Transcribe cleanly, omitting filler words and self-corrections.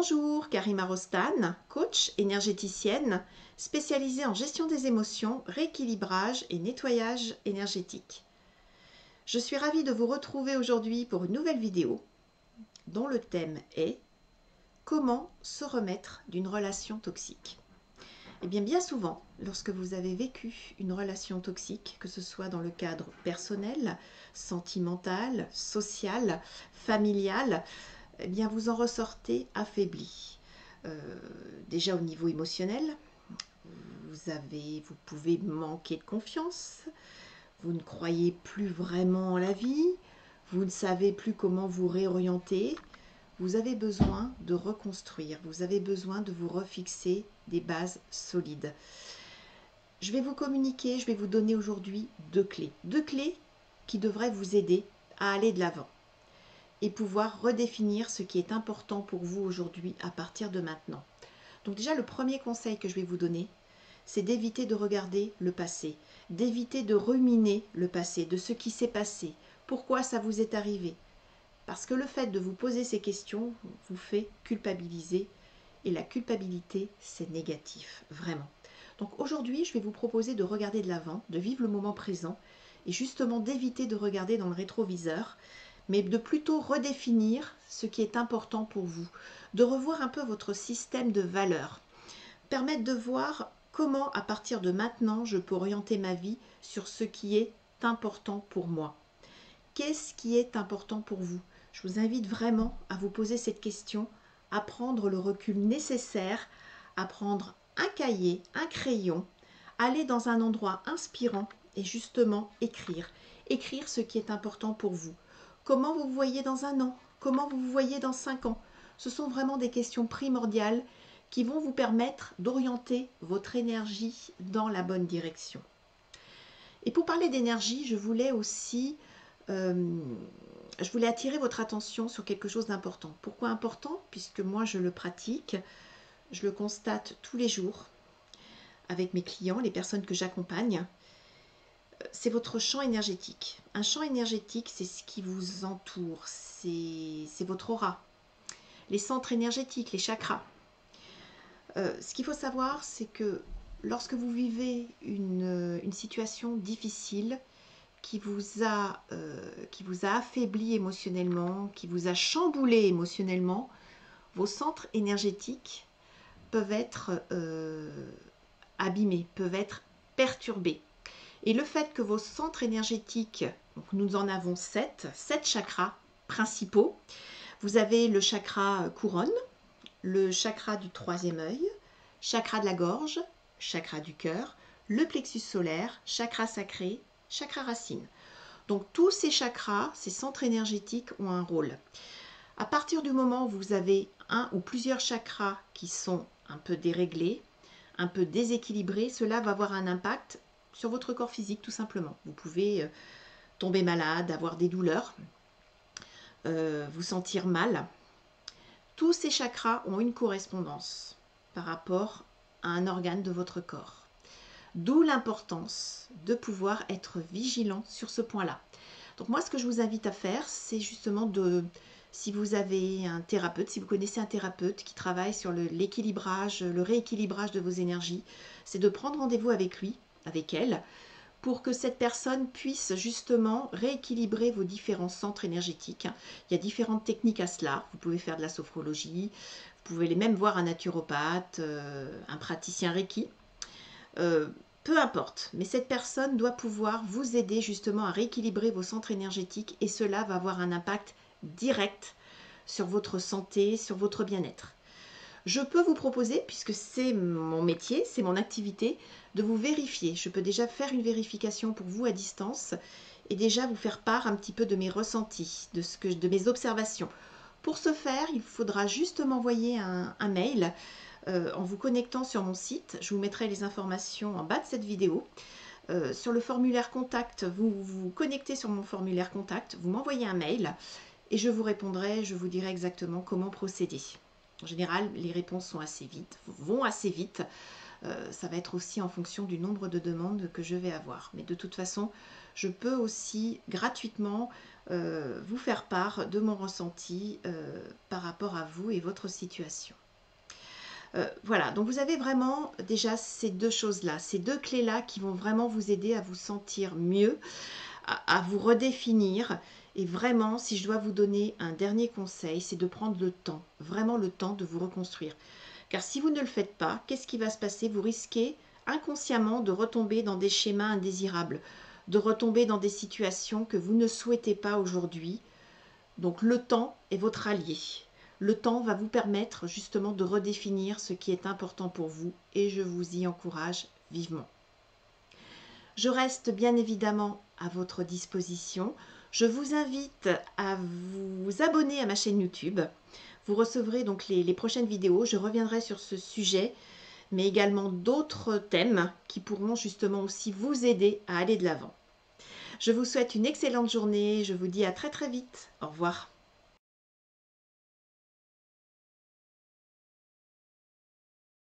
Bonjour, Karima Rostan, coach énergéticienne spécialisée en gestion des émotions, rééquilibrage et nettoyage énergétique. Je suis ravie de vous retrouver aujourd'hui pour une nouvelle vidéo dont le thème est « Comment se remettre d'une relation toxique ?» Eh bien souvent, lorsque vous avez vécu une relation toxique, que ce soit dans le cadre personnel, sentimental, social, familial, eh bien vous en ressortez affaibli. Déjà au niveau émotionnel, vous pouvez manquer de confiance, vous ne croyez plus vraiment en la vie, vous ne savez plus comment vous réorienter. Vous avez besoin de reconstruire, vous avez besoin de vous refixer des bases solides. Je vais vous communiquer, je vais vous donner aujourd'hui deux clés qui devraient vous aider à aller de l'avant et pouvoir redéfinir ce qui est important pour vous aujourd'hui à partir de maintenant. Donc déjà, le premier conseil que je vais vous donner, c'est d'éviter de regarder le passé, d'éviter de ruminer le passé, de ce qui s'est passé, pourquoi ça vous est arrivé. Parce que le fait de vous poser ces questions vous fait culpabiliser et la culpabilité, c'est négatif, vraiment. Donc aujourd'hui, je vais vous proposer de regarder de l'avant, de vivre le moment présent et justement d'éviter de regarder dans le rétroviseur, mais de plutôt redéfinir ce qui est important pour vous, de revoir un peu votre système de valeurs, permettre de voir comment à partir de maintenant je peux orienter ma vie sur ce qui est important pour moi. Qu'est-ce qui est important pour vous? Je vous invite vraiment à vous poser cette question, à prendre le recul nécessaire, à prendre un cahier, un crayon, aller dans un endroit inspirant et justement écrire. Écrire ce qui est important pour vous. Comment vous vous voyez dans un an? Comment vous vous voyez dans 5 ans? Ce sont vraiment des questions primordiales qui vont vous permettre d'orienter votre énergie dans la bonne direction. Et pour parler d'énergie, je voulais attirer votre attention sur quelque chose d'important. Pourquoi important? Puisque moi je le pratique, je le constate tous les jours avec mes clients, les personnes que j'accompagne. C'est votre champ énergétique. Un champ énergétique, c'est ce qui vous entoure, c'est votre aura, les centres énergétiques, les chakras. Ce qu'il faut savoir, c'est que lorsque vous vivez une situation difficile, qui vous a affaibli émotionnellement, qui vous a chamboulé émotionnellement, vos centres énergétiques peuvent être abîmés, peuvent être perturbés. Et le fait que vos centres énergétiques, donc nous en avons 7 chakras principaux. Vous avez le chakra couronne, le chakra du troisième œil, chakra de la gorge, chakra du cœur, le plexus solaire, chakra sacré, chakra racine. Donc tous ces chakras, ces centres énergétiques ont un rôle. À partir du moment où vous avez un ou plusieurs chakras qui sont un peu déréglés, un peu déséquilibrés, cela va avoir un impact sur votre corps physique tout simplement. Vous pouvez tomber malade, avoir des douleurs, vous sentir mal. Tous ces chakras ont une correspondance par rapport à un organe de votre corps. D'où l'importance de pouvoir être vigilant sur ce point-là. Donc moi, ce que je vous invite à faire, c'est justement si vous avez un thérapeute, si vous connaissez un thérapeute qui travaille sur l'équilibrage, le rééquilibrage de vos énergies, c'est de prendre rendez-vous avec lui, avec elle, pour que cette personne puisse justement rééquilibrer vos différents centres énergétiques. Il y a différentes techniques à cela. Vous pouvez faire de la sophrologie, vous pouvez même voir un naturopathe, un praticien Reiki. Peu importe, mais cette personne doit pouvoir vous aider justement à rééquilibrer vos centres énergétiques et cela va avoir un impact direct sur votre santé, sur votre bien-être. Je peux vous proposer, puisque c'est mon métier, c'est mon activité, de vous vérifier. Je peux déjà faire une vérification pour vous à distance et déjà vous faire part un petit peu de mes ressentis, de mes observations. Pour ce faire, il faudra juste m'envoyer un mail en vous connectant sur mon site. Je vous mettrai les informations en bas de cette vidéo. Sur le formulaire contact, vous vous connectez sur mon formulaire contact, vous m'envoyez un mail et je vous répondrai, je vous dirai exactement comment procéder. En général, les réponses vont assez vite. Ça va être aussi en fonction du nombre de demandes que je vais avoir. Mais de toute façon, je peux aussi gratuitement vous faire part de mon ressenti par rapport à vous et votre situation. Voilà, donc vous avez vraiment déjà ces deux choses-là, ces deux clés-là qui vont vraiment vous aider à vous sentir mieux, à vous redéfinir. Et vraiment, si je dois vous donner un dernier conseil, c'est de prendre le temps, vraiment le temps de vous reconstruire. Car si vous ne le faites pas, qu'est-ce qui va se passer? Vous risquez inconsciemment de retomber dans des schémas indésirables, de retomber dans des situations que vous ne souhaitez pas aujourd'hui. Donc le temps est votre allié. Le temps va vous permettre justement de redéfinir ce qui est important pour vous et je vous y encourage vivement. Je reste bien évidemment à votre disposition. Je vous invite à vous abonner à ma chaîne YouTube. Vous recevrez donc les prochaines vidéos. Je reviendrai sur ce sujet, mais également d'autres thèmes qui pourront justement aussi vous aider à aller de l'avant. Je vous souhaite une excellente journée. Je vous dis à très très vite. Au revoir.